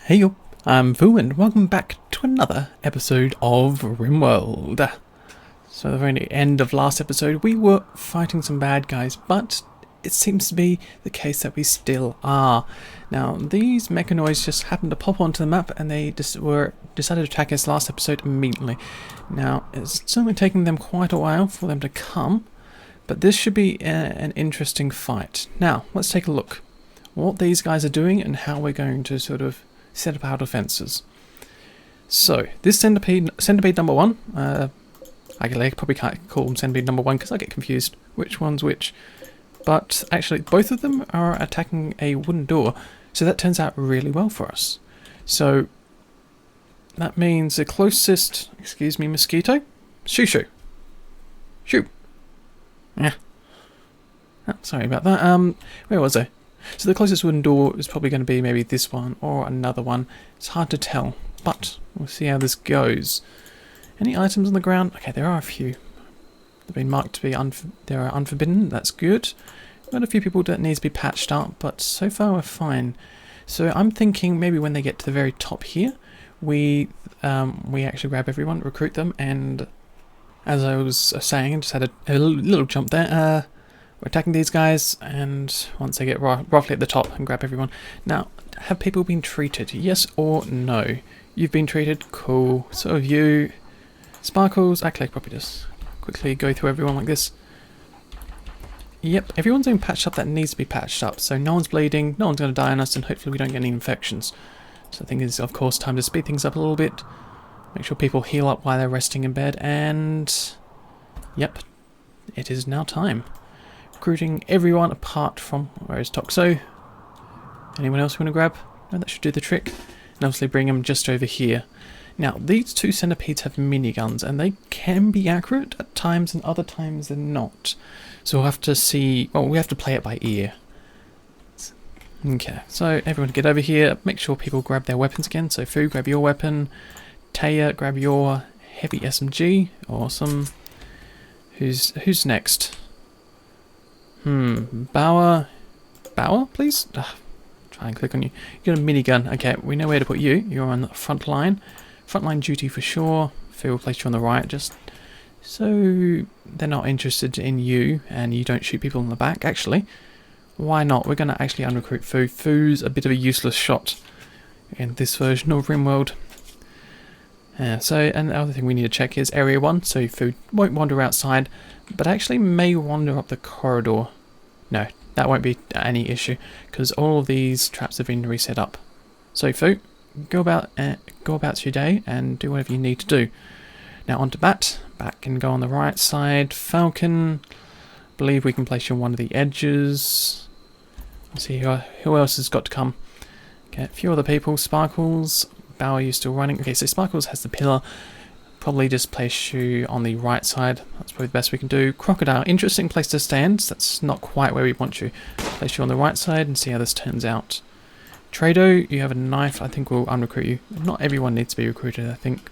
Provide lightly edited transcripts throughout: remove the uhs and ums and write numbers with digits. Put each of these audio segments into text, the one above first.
Hey yo, I'm Fu and welcome back to another episode of RimWorld. So at the very end of last episode we were fighting some bad guys, but it seems to be the case that we still are. Now these mechanoids just happened to pop onto the map and they decided to attack us last episode immediately. Now it's certainly taking them quite a while for them to come, but this should be an interesting fight. Now let's take a look what these guys are doing and how we're going to sort of set up our defences. So this centipede number one, I probably can't call them centipede number one because I get confused which one's which, but actually both of them are attacking a wooden door, so that turns out really well for us. So that means the closest, excuse me mosquito, shoo. Yeah, oh, sorry about that. Where was I? So the closest wooden door is probably going to be maybe this one or another one. It's hard to tell, but we'll see how this goes. Any items on the ground? Okay, there are a few. They've been marked to be unforbidden. That's good. Got a few people that needs to be patched up, but so far we're fine. So I'm thinking maybe when they get to the very top here, we actually grab everyone, recruit them, and as I was saying, I just had a little jump there. We're attacking these guys, and once they get roughly at the top, and grab everyone. Now, have people been treated? Yes or no? You've been treated? Cool. So have you. Sparkles, actually, probably just quickly go through everyone like this. Yep, everyone's been patched up that needs to be patched up. So no one's bleeding, no one's going to die on us, and hopefully we don't get any infections. So I think it's, of course, time to speed things up a little bit. Make sure people heal up while they're resting in bed, and yep, it is now time. Recruiting everyone apart from, where is Toxo? Anyone else you want to grab? No, that should do the trick. And obviously bring them just over here. Now, these two centipedes have miniguns, and they can be accurate at times, and other times they're not. So we'll have to see, well, we have to play it by ear. Okay, so everyone get over here. Make sure people grab their weapons again. So Fu, grab your weapon. Taya, grab your heavy SMG. Awesome. Who's next? Bauer, please? Try and click on you. You got a minigun. Okay, we know where to put you. You're on the front line. Frontline duty for sure. Phil will place you on the right, just so they're not interested in you and you don't shoot people in the back. Actually, why not? We're going to actually unrecruit Fu. Fu's a bit of a useless shot in this version of RimWorld. So, and the other thing we need to check is Area 1, so Fu won't wander outside, but actually may wander up the corridor. No, that won't be any issue, because all of these traps have been reset up. So Fu, go about your day and do whatever you need to do. Now on to Bat. Bat can go on the right side. Falcon, believe we can place you on one of the edges. Let's see who else has got to come. Okay, a few other people. Sparkles. Bauer, you still running? Okay, so Sparkles has the pillar. Probably just place you on the right side. That's probably the best we can do. Crocodile, interesting place to stand. That's not quite where we want you. Place you on the right side and see how this turns out. Trado, you have a knife. I think we'll unrecruit you. Not everyone needs to be recruited, I think.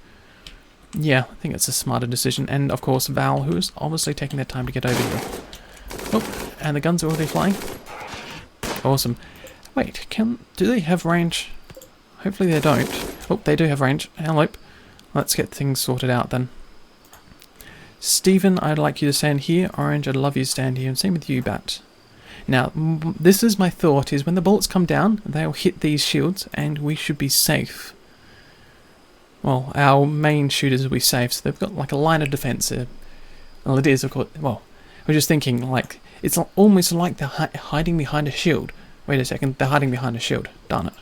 Yeah, I think it's a smarter decision. And of course, Val, who is obviously taking their time to get over here. Oh, and the guns are already flying. Awesome. Wait, do they have range? Hopefully they don't. Oh, they do have range. Hello. Let's get things sorted out then. Stephen, I'd like you to stand here. Orange, I'd love you to stand here. And same with you, Bat. Now, this is my thought, is when the bullets come down, they'll hit these shields, and we should be safe. Well, our main shooters will be safe, so they've got like a line of defense here. Well, it is, of course. Well, I was just thinking, like, it's almost like they're hiding behind a shield. Wait a second, they're hiding behind a shield. Darn it.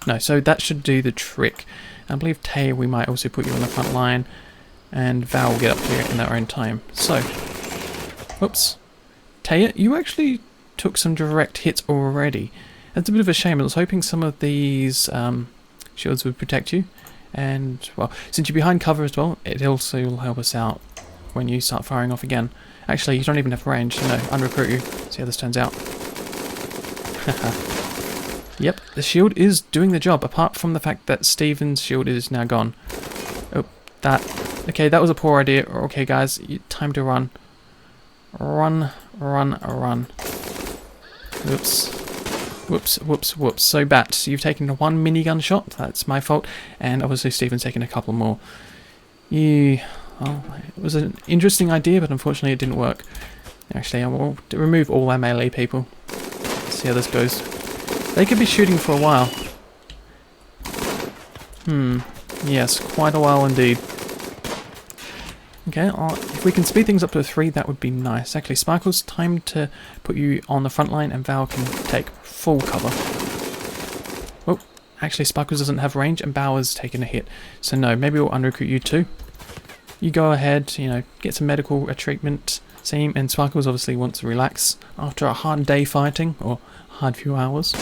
No, so that should do the trick. I believe Tay, we might also put you on the front line, and Val will get up here in their own time. So, whoops. Taya, you actually took some direct hits already. That's a bit of a shame. I was hoping some of these shields would protect you. And, well, since you're behind cover as well, it also will help us out when you start firing off again. Actually, you don't even have range, so no, unrecruit you. See how this turns out. Yep, the shield is doing the job, apart from the fact that Steven's shield is now gone. Oh, okay, that was a poor idea. Okay, guys, time to run. Run. Oops. Whoops, whoops, whoops. So Bat, you've taken one minigun shot. That's my fault. And obviously Stephen's taken a couple more. Well, it was an interesting idea, but unfortunately it didn't work. Actually, I will remove all our melee people. See how this goes. They could be shooting for a while. Yes, quite a while indeed. Okay, if we can speed things up to 3, that would be nice. Actually, Sparkles, time to put you on the front line and Val can take full cover. Oh, actually Sparkles doesn't have range and Bauer's taken a hit. So no, maybe we'll unrecruit you too. You go ahead, you know, get some medical treatment. Same, and Sparkles obviously wants to relax after a hard day fighting, or hard few hours.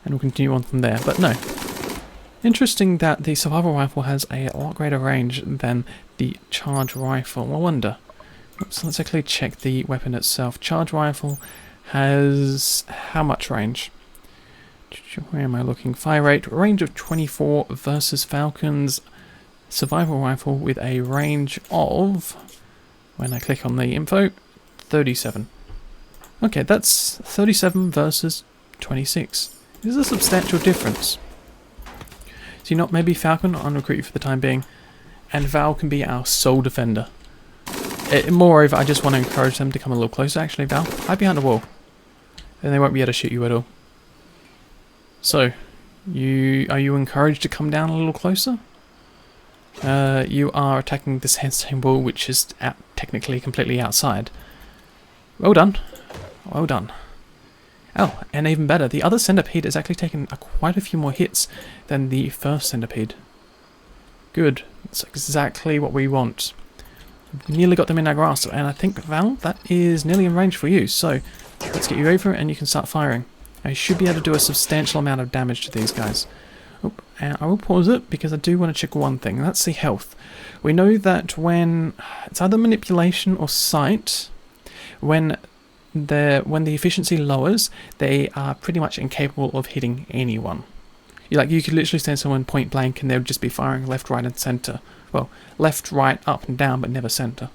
And we'll continue on from there, but no. Interesting that the survival rifle has a lot greater range than the charge rifle. I wonder. So let's actually check the weapon itself. Charge rifle has how much range? Where am I looking? Fire rate, range of 24 versus Falcon's survival rifle with a range of, when I click on the info, 37. Okay, that's 37 versus 26. There's a substantial difference. So you know, maybe Falcon on recruit for the time being, and Val can be our sole defender. Moreover, I just want to encourage them to come a little closer. Actually, Val, hide behind the wall. Then they won't be able to shoot you at all. So, are you encouraged to come down a little closer? You are attacking the sandstone wall, which is technically completely outside. Well done. Well done. Oh, and even better, the other centipede has actually taken quite a few more hits than the first centipede. Good. That's exactly what we want. Nearly got them in our grasp, and I think, Val, that is nearly in range for you. So, let's get you over and you can start firing. Now, you should be able to do a substantial amount of damage to these guys. Oh, and I will pause it because I do want to check one thing, and that's the health. We know that when it's either manipulation or sight, when the efficiency lowers, they are pretty much incapable of hitting anyone. You could literally stand someone point blank and they would just be firing left, right, and center. Well, left, right, up, and down, but never center.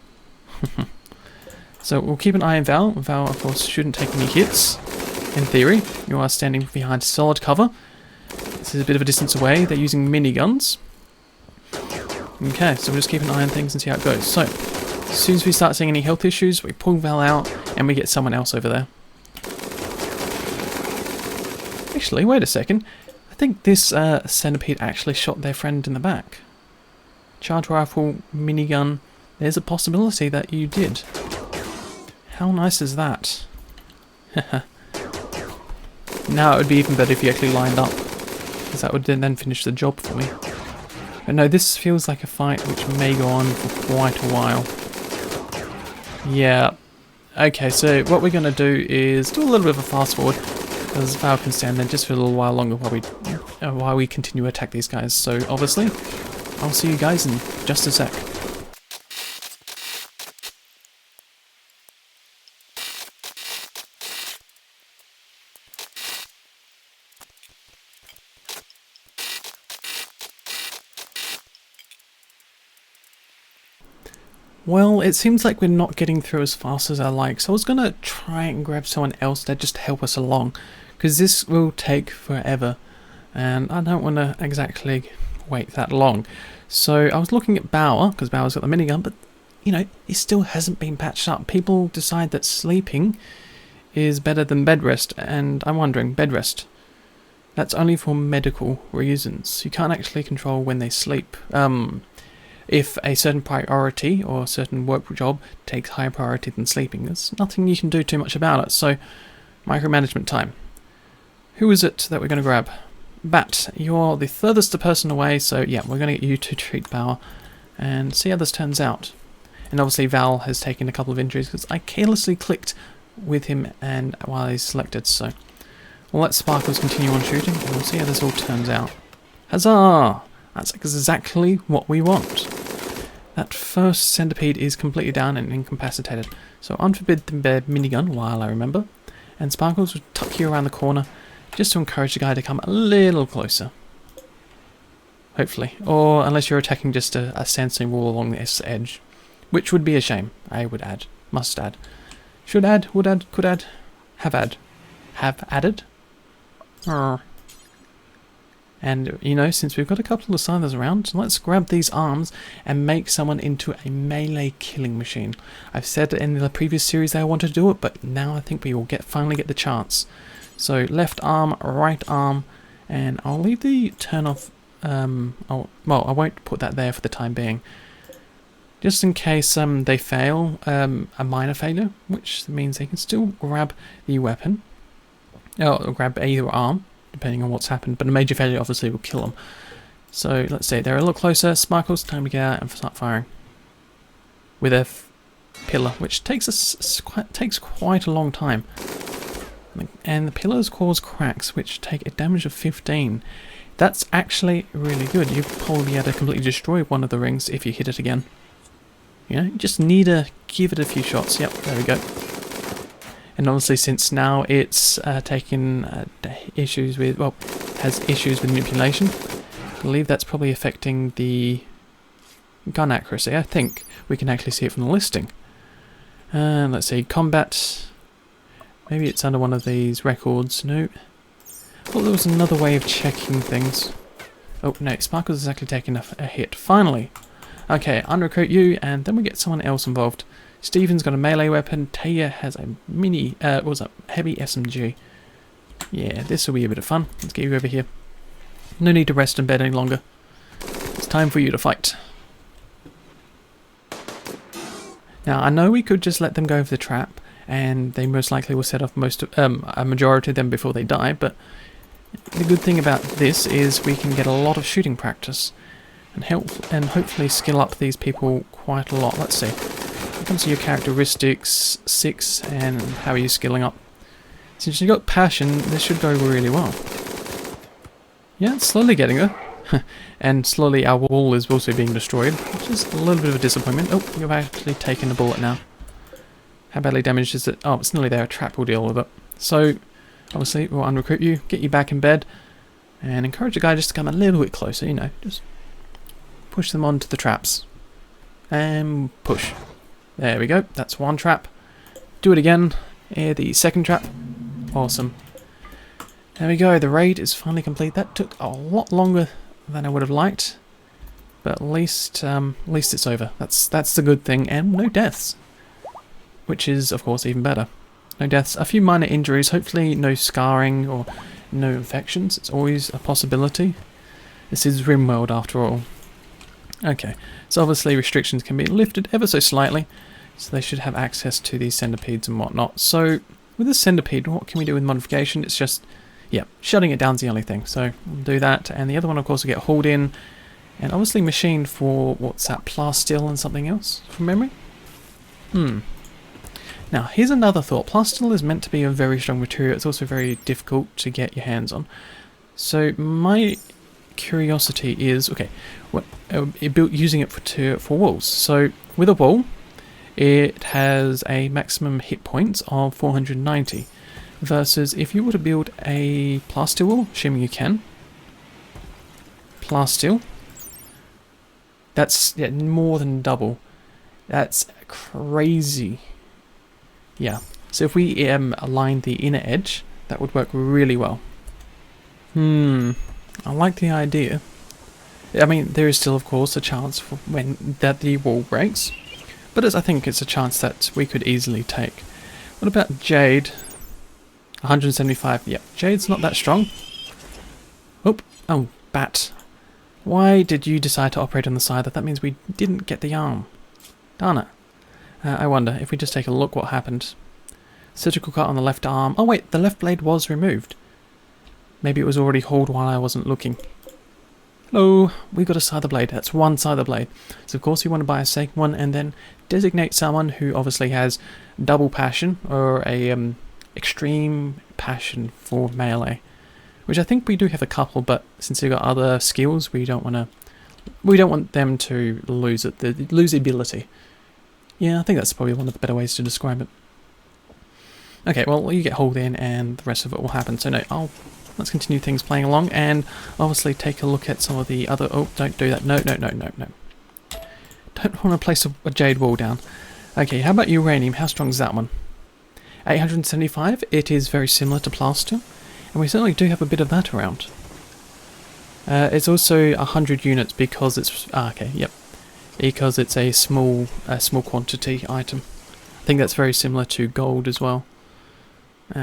So we'll keep an eye on Val. Val, of course, shouldn't take any hits. In theory, you are standing behind solid cover. This is a bit of a distance away. They're using miniguns. Okay, so we'll just keep an eye on things and see how it goes. So, as soon as we start seeing any health issues, we pull Val out and we get someone else over there. Actually, wait a second. I think this centipede actually shot their friend in the back. Charge rifle, minigun. There's a possibility that you did. How nice is that? Now it would be even better if you actually lined up, because that would then finish the job for me. But no, this feels like a fight which may go on for quite a while. Yeah. Okay, so what we're going to do is do a little bit of a fast forward, because Val can stand there just for a little while longer while we continue to attack these guys. So obviously, I'll see you guys in just a sec. Well, it seems like we're not getting through as fast as I like, so I was going to try and grab someone else to just help us along, because this will take forever, and I don't want to exactly wait that long. So I was looking at Bauer, because Bauer's got the minigun, but, you know, it still hasn't been patched up. People decide that sleeping is better than bed rest, and I'm wondering, bed rest, that's only for medical reasons. You can't actually control when they sleep. If a certain priority or a certain work job takes higher priority than sleeping, there's nothing you can do too much about it. So, micromanagement time. Who is it that we're going to grab? Bat, you're the furthest person away, so yeah, we're going to get you to treat Bauer and see how this turns out. And obviously Val has taken a couple of injuries because I carelessly clicked with him and while he's selected, so we'll let Sparkles continue on shooting and we'll see how this all turns out. Huzzah! That's exactly what we want. That first centipede is completely down and incapacitated. So unforbid the minigun while I remember. And Sparkles will tuck you around the corner just to encourage the guy to come a little closer. Hopefully. Or unless you're attacking just a sandstone wall along this edge. Which would be a shame, I would add. Must add. Should add, would add, could add. Have add. Have added? Arr. And, you know, since we've got a couple of Scythers around, let's grab these arms and make someone into a melee killing machine. I've said in the previous series that I wanted to do it, but now I think we will finally get the chance. So, left arm, right arm, and I'll leave the turn off, well, I won't put that there for the time being. Just in case they fail, a minor failure, which means they can still grab the weapon, or grab either arm, depending on what's happened, but a major failure obviously will kill them. So let's see, they're a little closer. Sparkles, time to get out and start firing with a pillar, which takes quite a long time. And the pillars cause cracks, which take a damage of 15. That's actually really good. You probably be able to completely destroy one of the rings if you hit it again. You know, you just need to give it a few shots. Yep, there we go. And obviously, since now it's taken issues with, well, has issues with manipulation, I believe that's probably affecting the gun accuracy. I think we can actually see it from the listing. Let's see, combat. Maybe it's under one of these records. No. Oh, there was another way of checking things. Oh no, Sparkles is actually taking a hit. Finally. Okay, unrecruit you, and then we get someone else involved. Steven's got a melee weapon. Taya has a mini, what was that? Heavy SMG. Yeah, this will be a bit of fun. Let's get you over here. No need to rest in bed any longer. It's time for you to fight. Now, I know we could just let them go for the trap, and they most likely will set off a majority of them before they die, but the good thing about this is we can get a lot of shooting practice and hopefully skill up these people quite a lot. Let's see. When it comes to your characteristics, 6, and how are you skilling up? Since you've got passion, this should go really well. Yeah, it's slowly getting there. And slowly our wall is also being destroyed, which is a little bit of a disappointment. Oh, you've actually taken a bullet now. How badly damaged is it? Oh, it's nearly there. A trap will deal with it. So, obviously, we'll unrecruit you, get you back in bed, and encourage the guy just to come a little bit closer, you know, just push them onto the traps. And push. There we go. That's one trap. Do it again. Here, the second trap. Awesome. There we go. The raid is finally complete. That took a lot longer than I would have liked, but at least it's over. That's the good thing, and no deaths, which is of course even better. No deaths. A few minor injuries. Hopefully, no scarring or no infections. It's always a possibility. This is RimWorld after all. Okay, so obviously restrictions can be lifted ever so slightly, so they should have access to these centipedes and whatnot. So with the centipede, what can we do with modification? It's just, yeah, shutting it down's the only thing. So we'll do that, and the other one of course will get hauled in, and obviously machined for, what's that, plastil and something else from memory? Now here's another thought. Plastil is meant to be a very strong material. It's also very difficult to get your hands on. So my curiosity is, okay, using it for walls. So with a wall, it has a maximum hit points of 490, versus if you were to build a plastil wall, assuming you can, plastil, that's more than double. That's crazy. Yeah, so if we align the inner edge, that would work really well. I like the idea. I mean, there is still, of course, a chance for that the wall breaks, but I think it's a chance that we could easily take. What about Jade? 175. Yeah, Jade's not that strong. Oh, Bat. Why did you decide to operate on the side? That means we didn't get the arm. Darn it. I wonder if we just take a look what happened. Surgical cut on the left arm. Oh wait, the left blade was removed. Maybe it was already hauled while I wasn't looking. Hello, we got a scyther blade. That's one scyther blade. So of course you want to buy a second one and then designate someone who obviously has double passion or a extreme passion for melee, which I think we do have a couple. But since they've got other skills, we don't want them to lose it. Lose the ability. Yeah, I think that's probably one of the better ways to describe it. Okay, well you get hauled in and the rest of it will happen. So no, let's continue things playing along and obviously take a look at some of the other... Oh, don't do that. No. Don't want to place a jade wall down. Okay, how about uranium? How strong is that one? 875. It is very similar to plaster. And we certainly do have a bit of that around. It's also 100 units because it's... okay, yep. Because it's a small quantity item. I think that's very similar to gold as well.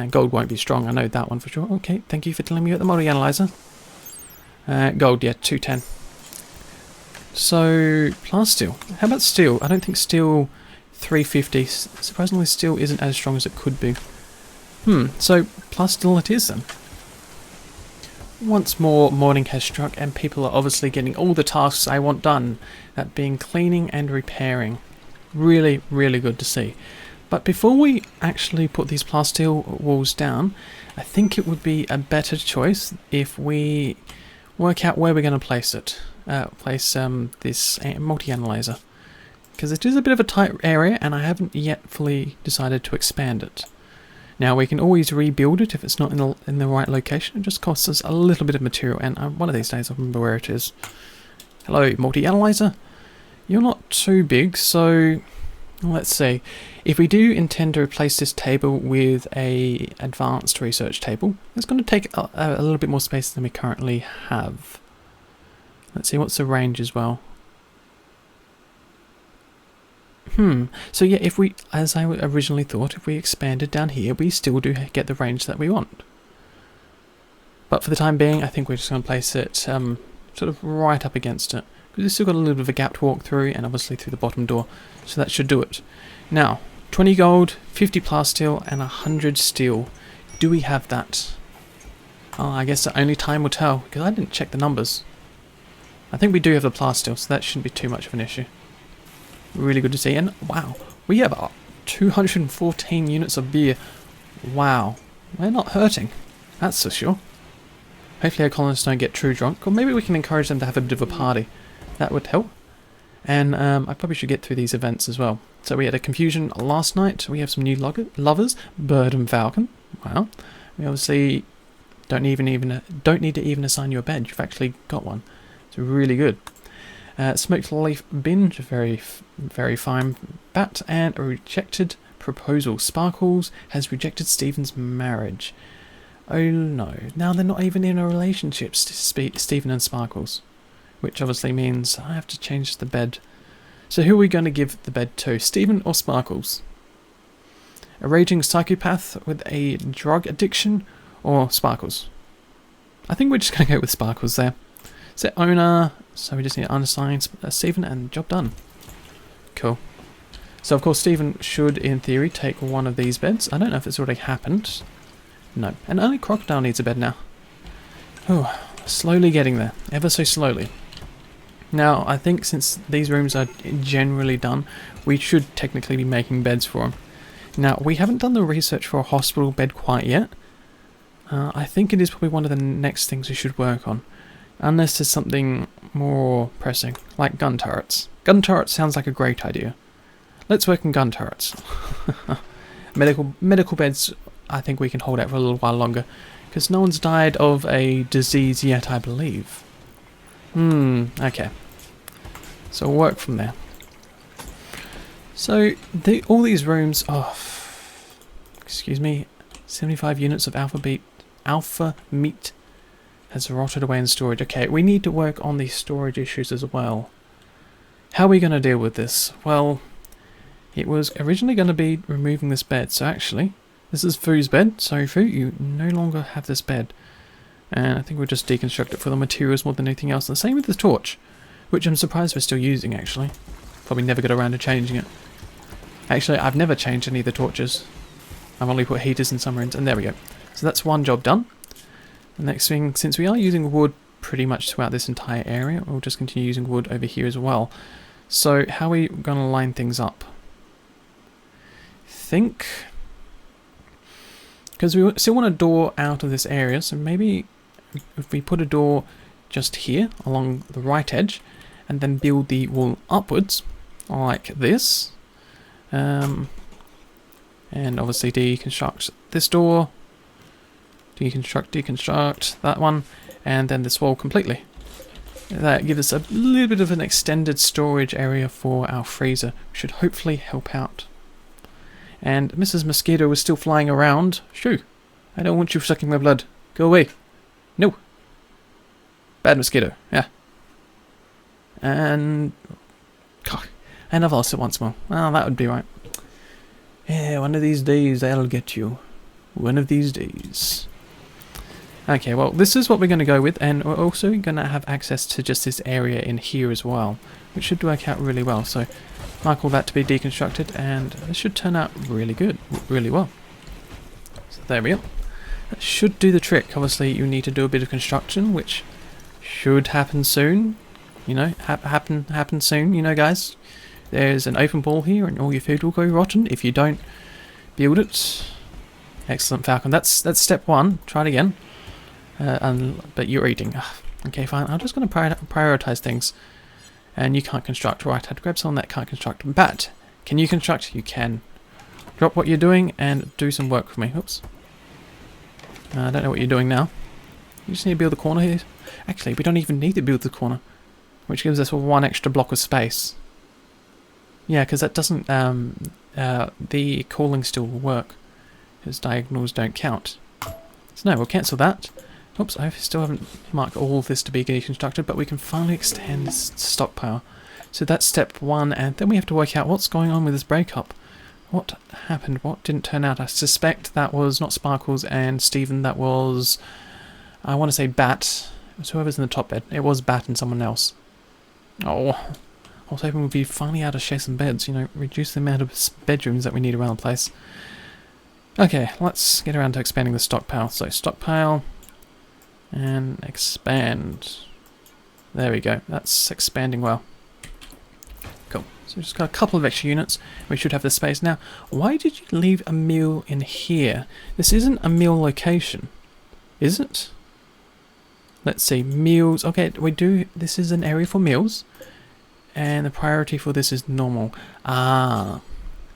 Gold won't be strong, I know that one for sure. Okay, thank you for telling me about the model analyzer. Gold, yeah, 210. So, blast steel. How about steel? I don't think steel 350. Surprisingly, steel isn't as strong as it could be. So blast steel it is then. Once more, morning has struck and people are obviously getting all the tasks I want done. That being cleaning and repairing. Really, really good to see. But before we actually put these plasteel walls down, I think it would be a better choice if we work out where we're going to place it. This multi-analyzer. Because it is a bit of a tight area and I haven't yet fully decided to expand it. Now we can always rebuild it if it's not in the right location. It just costs us a little bit of material, and one of these days I'll remember where it is. Hello, multi-analyzer. You're not too big, so let's see. If we do intend to replace this table with a advanced research table, it's going to take a little bit more space than we currently have. Let's see, what's the range as well? So yeah, if we, as I originally thought, if we expanded down here, we still do get the range that we want. But for the time being, I think we're just going to place it sort of right up against it. Because we've still got a little bit of a gap to walk through, and obviously through the bottom door. So that should do it. Now, 20 gold, 50 plasteel, and 100 steel. Do we have that? Oh, I guess only time will tell, because I didn't check the numbers. I think we do have the plasteel, so that shouldn't be too much of an issue. Really good to see. And wow, we have 214 units of beer. Wow, we're not hurting, that's for sure. Hopefully our colonists don't get too drunk, or maybe we can encourage them to have a bit of a party. That would help. And I probably should get through these events as well. So we had a confusion last night. We have some new lovers, Bird and Falcon. Wow. We obviously don't need to even assign you a bed. You've actually got one. It's really good. Smoked leaf bin, very, very fine bat, and a rejected proposal. Sparkles has rejected Stephen's marriage. Oh no, now they're not even in a relationship, Stephen and Sparkles. Which obviously means I have to change the bed. So who are we going to give the bed to, Stephen or Sparkles? A raging psychopath with a drug addiction, or Sparkles? I think we're just going to go with Sparkles there. Set owner, so we just need to unassign Stephen and job done. Cool. So of course Stephen should in theory take one of these beds. I don't know if it's already happened. No. And only Crocodile needs a bed now. Oh, slowly getting there. Ever so slowly. Now I think since these rooms are generally done, we should technically be making beds for them. Now we haven't done the research for a hospital bed quite yet. I think it is probably one of the next things we should work on. Unless there's something more pressing, like gun turrets. Gun turrets sounds like a great idea. Let's work on gun turrets. Medical beds, I think we can hold out for a little while longer, because no one's died of a disease yet, I believe. Okay. So we'll work from there. So, all these rooms, excuse me, 75 units of alpha meat has rotted away in storage. Okay, we need to work on the storage issues as well. How are we going to deal with this? Well, it was originally going to be removing this bed. So actually, this is Fu's bed. Sorry, Fu, you no longer have this bed. And I think we'll just deconstruct it for the materials more than anything else. And the same with the torch, which I'm surprised we're still using actually. Probably never get around to changing it. Actually, I've never changed any of the torches. I've only put heaters in some rooms, and there we go. So that's one job done. The next thing, since we are using wood pretty much throughout this entire area, we'll just continue using wood over here as well. So how are we going to line things up? Think, because we still want a door out of this area, so maybe if we put a door just here along the right edge and then build the wall upwards like this, and obviously deconstruct this door, deconstruct that one, and then this wall completely. That gives us a little bit of an extended storage area for our freezer, which should hopefully help out. And Mrs. Mosquito is still flying around. Shoo, I don't want you sucking my blood. Go away. No. Bad mosquito. Yeah. And... God, and I've lost it once more. Well, that would be right. Yeah, one of these days I'll get you. One of these days. Okay, well, this is what we're going to go with, and we're also going to have access to just this area in here as well, which should work out really well. So, mark all that to be deconstructed, and this should turn out really good, really well. So there we go. That should do the trick. Obviously, you need to do a bit of construction, which should happen soon. You know, happen soon, you know, guys. There's an open ball here, and all your food will go rotten if you don't build it. Excellent, Falcon. That's step one. Try it again. But you're eating. Okay, fine. I'm just going to prioritize things. And you can't construct. Right, I'd grab someone that can't construct. Bat, can you construct? You can. Drop what you're doing and do some work for me. Oops. I don't know what you're doing now. You just need to build the corner here. Actually, we don't even need to build the corner, which gives us one extra block of space. Yeah, because that doesn't, the calling still will work, because diagonals don't count. So no, we'll cancel that. Oops, I still haven't marked all of this to be deconstructed, but we can finally extend this stockpile. So that's step one, and then we have to work out what's going on with this breakup. What happened? What didn't turn out? I suspect that was not Sparkles and Stephen, that was, I want to say Bat. It was whoever's in the top bed. It was Bat and someone else. Oh, I was hoping we'd be finally able to share some beds, you know, reduce the amount of bedrooms that we need around the place. Okay, let's get around to expanding the stockpile. So stockpile and expand. There we go. That's expanding well. Cool. So we've just got a couple of extra units. We should have the space now. Why did you leave a meal in here? This isn't a meal location, is it? Let's see, meals. Okay, we do. This is an area for meals, and the priority for this is normal. Ah,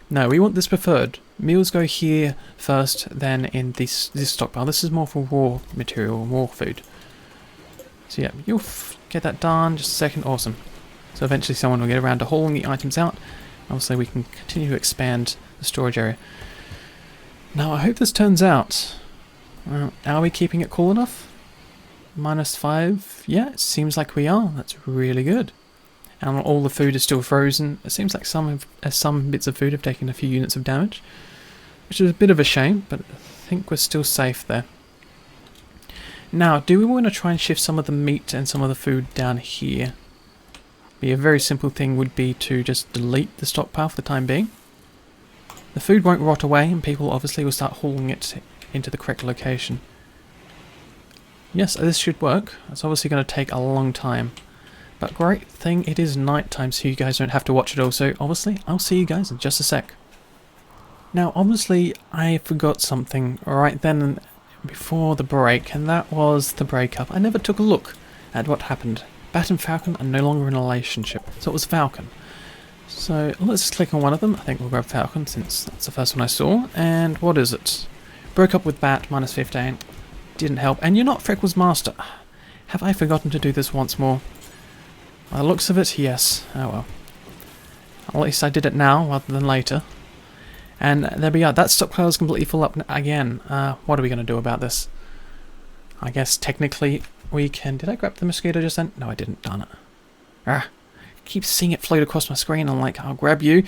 no, we want this preferred. Meals go here first, then in this stockpile. This is more for raw material, raw food. So yeah, you'll get that done. Just a second. Awesome. So eventually someone will get around to hauling the items out. Obviously, we can continue to expand the storage area. Now, I hope this turns out. Are we keeping it cool enough? -5, yeah, it seems like we are. That's really good. And all the food is still frozen. It seems like some bits of food have taken a few units of damage, which is a bit of a shame, but I think we're still safe there. Now, do we want to try and shift some of the meat and some of the food down here? A very simple thing would be to just delete the stockpile for the time being. The food won't rot away, and people obviously will start hauling it into the correct location. Yes, this should work. It's obviously going to take a long time. But great thing, it is night time, so you guys don't have to watch it all. So obviously, I'll see you guys in just a sec. Now, obviously, I forgot something right then and before the break, and that was the breakup. I never took a look at what happened. Bat and Falcon are no longer in a relationship, so it was Falcon. So let's just click on one of them. I think we'll grab Falcon since that's the first one I saw. And what is it? Broke up with Bat, -15. Didn't help. And you're not Freckles Master. Have I forgotten to do this once more? By the looks of it, yes. Oh well. At least I did it now rather than later. And there we are. That stockpile is completely full up again. What are we going to do about this? I guess technically we can... Did I grab the mosquito just then? No, I didn't. Darn it. I keep seeing it float across my screen. I'm like, I'll grab you.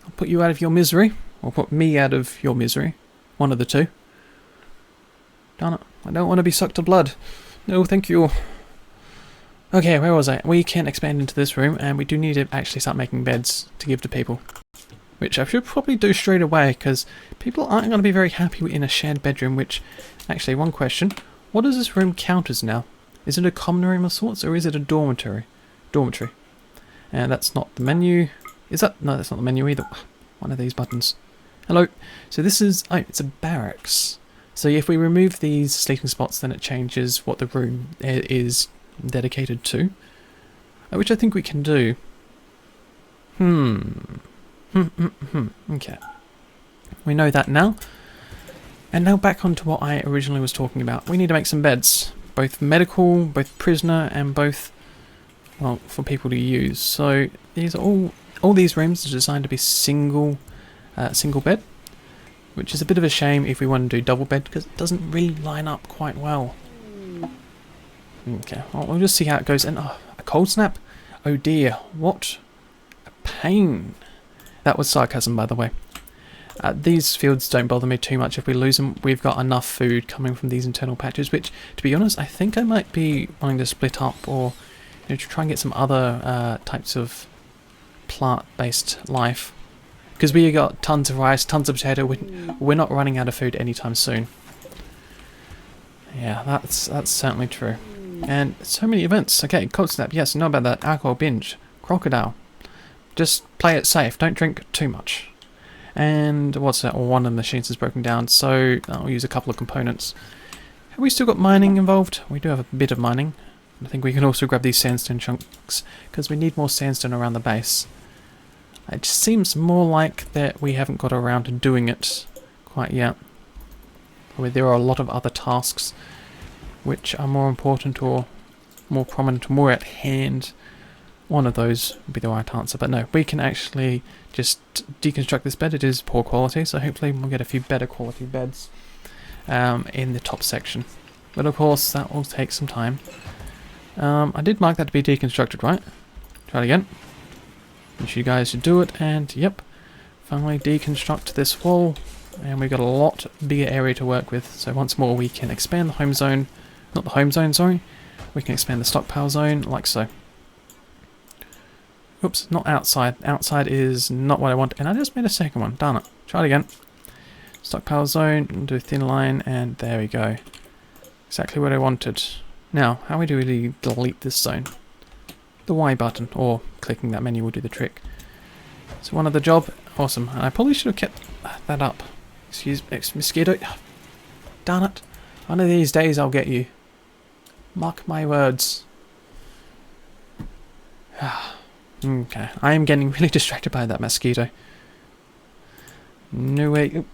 I'll put you out of your misery. Or put me out of your misery. One of the two. Darn it. I don't want to be sucked to blood. No, thank you. Okay, where was I? We can expand into this room, and we do need to actually start making beds to give to people. Which I should probably do straight away, because people aren't going to be very happy in a shared bedroom, which... Actually, one question. What does this room count as now? Is it a common room of sorts, or is it a dormitory? Dormitory. And that's not the menu. Is that... No, that's not the menu either. One of these buttons. Hello. So this is... Oh, it's a barracks. So if we remove these sleeping spots, then it changes what the room is dedicated to. Which I think we can do. Okay. We know that now. And now back onto what I originally was talking about. We need to make some beds. Both medical, both prisoner, and both, well, for people to use. So these are all these rooms are designed to be single bed. which is a bit of a shame if we want to do double bed, because it doesn't really line up quite well. Okay, well, we'll just see how it goes. And a cold snap? Oh dear, what a pain. That was sarcasm, by the way. These fields don't bother me too much if we lose them. We've got enough food coming from these internal patches, which, to be honest, I think I might be wanting to split up, or to try and get some other types of plant-based life. Because we got tons of rice, tons of potato. We're not running out of food anytime soon. Yeah, that's certainly true. And so many events. Okay, cold snap. Yes, I know about that. Alcohol binge. Crocodile. Just play it safe. Don't drink too much. And what's that? Well, one of the machines is broken down, so I'll use a couple of components. Have we still got mining involved? We do have a bit of mining. I think we can also grab these sandstone chunks, because we need more sandstone around the base. It just seems more like that we haven't got around to doing it quite yet. There are a lot of other tasks which are more important or more prominent, more at hand. One of those would be the right answer, but no, we can actually just deconstruct this bed. It is poor quality, so hopefully we'll get a few better quality beds in the top section. But of course, that will take some time. I did mark that to be deconstructed, right? Try it again. Wish you guys should do it, and yep, finally deconstruct this wall, and we've got a lot bigger area to work with. So once more, we can expand the home zone, not the home zone, sorry. We can expand the stockpile zone, like so. Oops, not outside. Outside is not what I want. And I just made a second one. Darn it. Try it again. Stockpile zone, do a thin line, and there we go. Exactly what I wanted. Now, how do we delete this zone? The Y button, or clicking that menu will do the trick. So one of the job. Awesome. And I probably should have kept that up. Excuse me, mosquito. Darn it. One of these days I'll get you. Mark my words. Okay, I am getting really distracted by that mosquito. No way. Oop.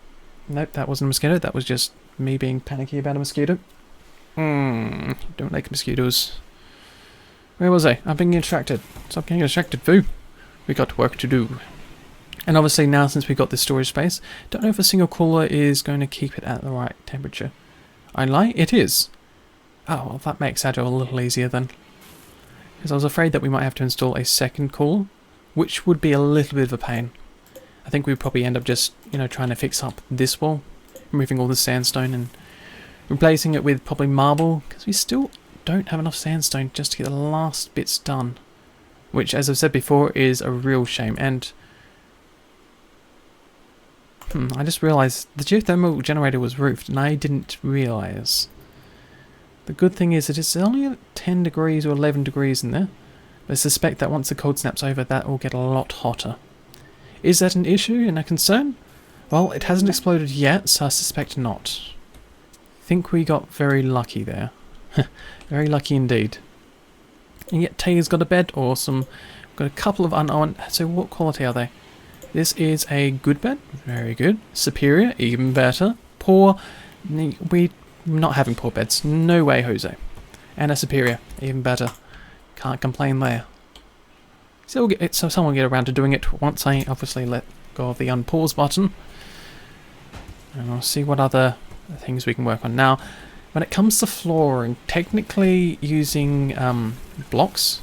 Nope, that wasn't a mosquito. That was just me being panicky about a mosquito. Don't like mosquitoes. Where was I? I'm being distracted. Stop getting distracted, Foo. We got work to do. And obviously now, since we've got this storage space, don't know if a single cooler is going to keep it at the right temperature. I lie? It is. Oh, well, that makes our job a little easier then. Because I was afraid that we might have to install a second cooler, which would be a little bit of a pain. I think we'd probably end up just, trying to fix up this wall, removing all the sandstone and replacing it with probably marble, because we still don't have enough sandstone just to get the last bits done. Which, as I've said before, is a real shame. And I just realised the geothermal generator was roofed, and I didn't realise. The good thing is that it's only at 10 degrees or 11 degrees in there. But I suspect that once the cold snap's over, that will get a lot hotter. Is that an issue and a concern? Well, it hasn't exploded yet, so I suspect not. I think we got very lucky there. Very lucky indeed. And yet Taylor's got a bed. Awesome. Got a couple of unowned. So what quality are they? This is a good bed. Very good. Superior. Even better. Poor. We're not having poor beds. No way, Jose. And a superior. Even better. Can't complain there. So someone will get around to doing it once I obviously let go of the unpause button. And I'll see what other things we can work on. Now, when it comes to flooring, technically using blocks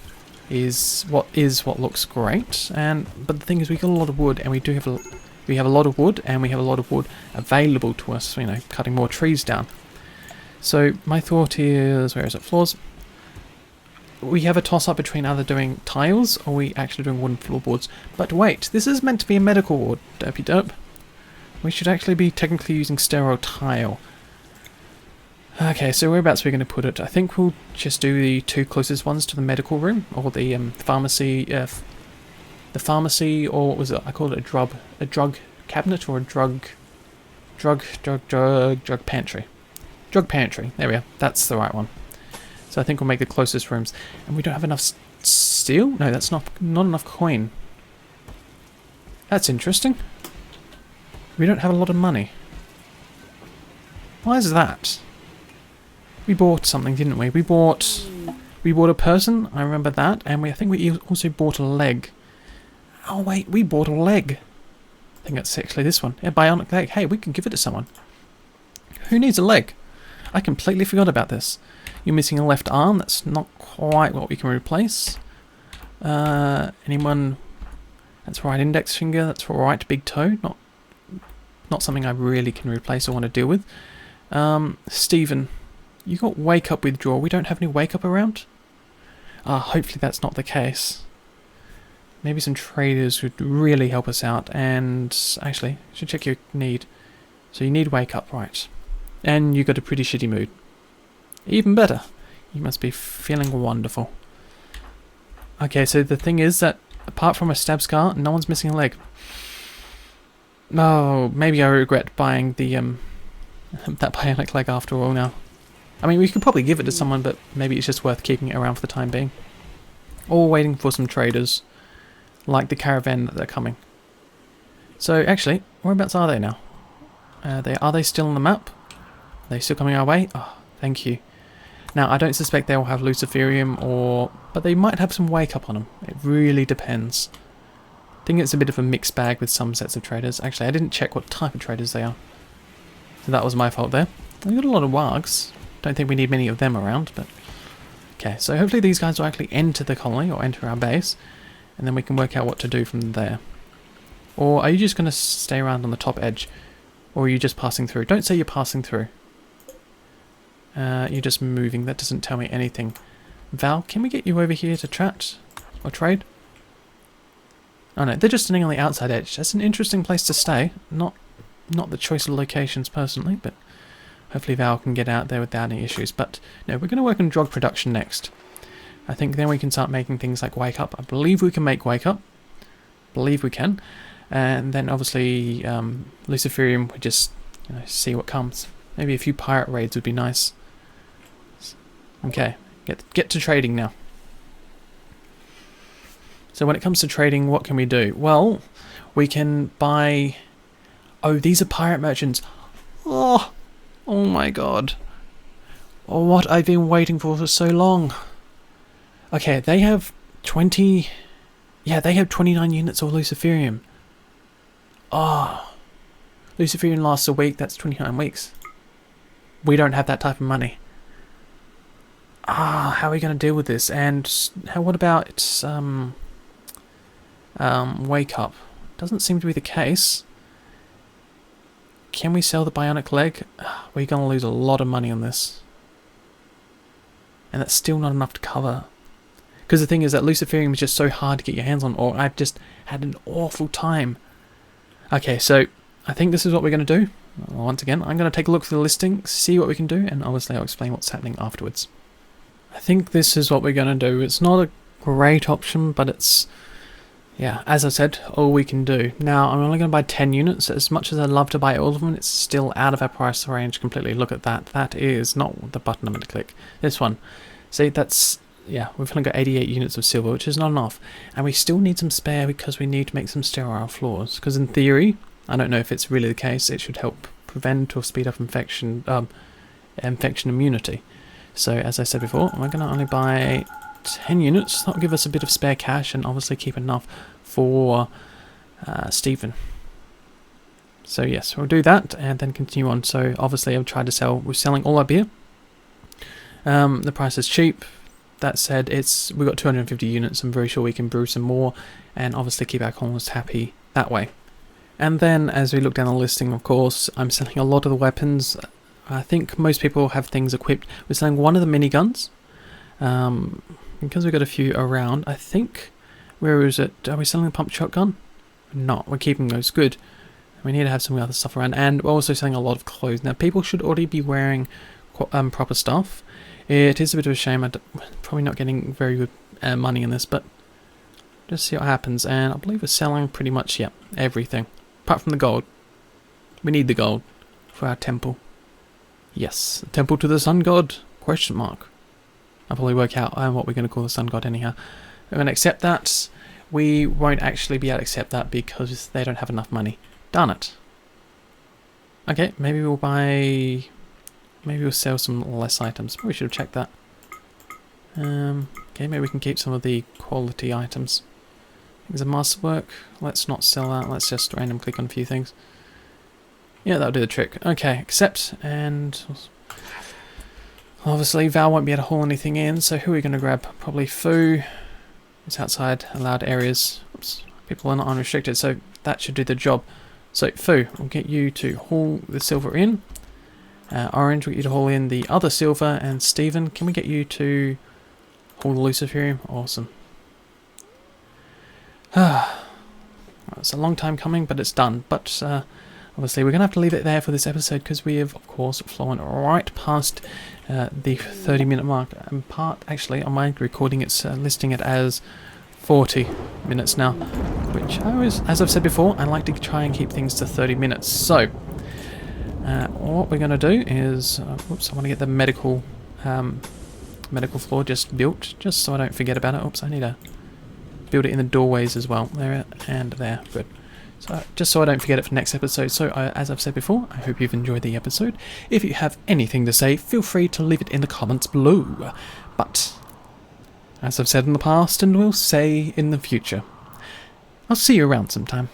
is what looks great. But the thing is, we got a lot of wood, and we have a lot of wood, and we have a lot of wood available to us. Cutting more trees down. So my thought is, where is it? Floors. We have a toss-up between either doing tiles or we actually doing wooden floorboards. But wait, this is meant to be a medical ward, derpy-derp. We should actually be technically using sterile tile. Okay, so whereabouts are we going to put it? I think we'll just do the two closest ones to the medical room, or the pharmacy. The pharmacy, or what was it? I called it a drug cabinet, or a drug pantry. Drug pantry. There we are. That's the right one. So I think we'll make the closest rooms. And we don't have enough steel? No, that's not enough coin. That's interesting. We don't have a lot of money. Why is that? We bought something, didn't we? We bought a person, I remember that, and I think we also bought a leg. Oh wait, we bought a leg. I think that's actually this one. Yeah, bionic leg. Hey, we can give it to someone. Who needs a leg? I completely forgot about this. You're missing a left arm. That's not quite what we can replace. Anyone? That's right index finger. That's right big toe. Not something I really can replace or want to deal with. Stephen, you got wake up withdrawal. We don't have any wake up around? Hopefully that's not the case. Maybe some traders would really help us out. And actually, I should check your need. So you need wake up, right? And you got a pretty shitty mood. Even better. You must be feeling wonderful. Okay, so the thing is that apart from a stab scar, no one's missing a leg. Oh, maybe I regret buying the that bionic leg after all now. I mean, we could probably give it to someone, but maybe it's just worth keeping it around for the time being. Or waiting for some traders, like the caravan that they're coming. So actually, whereabouts are they now? Are they still on the map? Are they still coming our way? Oh, thank you. Now, I don't suspect they will have Luciferium, but they might have some wake up on them. It really depends. I think it's a bit of a mixed bag with some sets of traders. Actually, I didn't check what type of traders they are. So that was my fault there. We've got a lot of wargs. Don't think we need many of them around, but... Okay, so hopefully these guys will actually enter the colony, or enter our base, and then we can work out what to do from there. Or are you just going to stay around on the top edge? Or are you just passing through? Don't say you're passing through. You're just moving. That doesn't tell me anything. Val, can we get you over here to chat? Or trade? Oh no, they're just standing on the outside edge. That's an interesting place to stay. Not the choice of locations personally, but hopefully Val can get out there without any issues. But no, we're going to work on drug production next. I think then we can start making things like wake up. I believe we can make wake up. Believe we can. And then obviously Luciferium, we just see what comes. Maybe a few pirate raids would be nice. Okay, get to trading now. So when it comes to trading, what can we do? Well, we can buy... Oh, these are pirate merchants. Oh my god. Oh, what I've been waiting for so long. Okay, they have 20... Yeah, they have 29 units of Luciferium. Oh. Luciferium lasts a week, that's 29 weeks. We don't have that type of money. How are we going to deal with this? And what about wake up? Doesn't seem to be the case. Can we sell the bionic leg? We're going to lose a lot of money on this. And that's still not enough to cover. Because the thing is that Luciferium is just so hard to get your hands on, or I've just had an awful time. Okay, so I think this is what we're going to do. Once again, I'm going to take a look through the listing, see what we can do, and obviously I'll explain what's happening afterwards. I think this is what we're going to do. It's not a great option, but it's, yeah, as I said, all we can do. Now, I'm only going to buy 10 units. As much as I'd love to buy all of them, it's still out of our price range completely. Look at that. That is not the button I'm going to click. This one. See, that's, yeah, we've only got 88 units of silver, which is not enough. And we still need some spare because we need to make some sterile floors. Because in theory, I don't know if it's really the case, it should help prevent or speed up infection immunity. So as I said before, we're going to only buy 10 units. That'll give us a bit of spare cash and obviously keep enough for Stephen. So yes, we'll do that and then continue on. So obviously I've tried to sell, we're selling all our beer. The price is cheap. That said, we've got 250 units. I'm very sure we can brew some more and obviously keep our colonists happy that way. And then as we look down the listing, of course, I'm selling a lot of the weapons. I think most people have things equipped. We're selling one of the miniguns. Because we've got a few around, I think, where is it? Are we selling the pump shotgun? No, we're keeping those. Good. We need to have some other stuff around. And we're also selling a lot of clothes. Now, people should already be wearing proper stuff. It is a bit of a shame. I'm probably not getting very good money in this, but just see what happens. And I believe we're selling pretty much, yeah, everything. Apart from the gold. We need the gold for our temple. Yes, temple to the sun god? Question mark. I'll probably work out what we're going to call the sun god anyhow. We're going to accept that. We won't actually be able to accept that because they don't have enough money. Darn it. Okay, maybe we'll buy... Maybe we'll sell some less items. Probably should have checked that. Okay, maybe we can keep some of the quality items. Is a masterwork. Let's not sell that. Let's just random click on a few things. Yeah, that'll do the trick. Okay, accept, and obviously Val won't be able to haul anything in, so who are we going to grab? Probably Fu. It's outside allowed areas. Oops, people are not unrestricted, so that should do the job. So Fu, we'll get you to haul the silver in. Orange, we'll get you to haul in the other silver, and Stephen, can we get you to haul the Luciferium? Awesome. It's a long time coming, but it's done. But obviously we're going to have to leave it there for this episode because we have, of course, flown right past the 30-minute mark. And actually, on my recording, it's listing it as 40 minutes now, which I always, as I've said before, I like to try and keep things to 30 minutes. So what we're going to do is, oops, I want to get the medical floor just built, just so I don't forget about it. Oops, I need to build it in the doorways as well, there and there. Good. So just so I don't forget it for next episode. So as I've said before, I hope you've enjoyed the episode. If you have anything to say, feel free to leave it in the comments below. But as I've said in the past and will say in the future, I'll see you around sometime.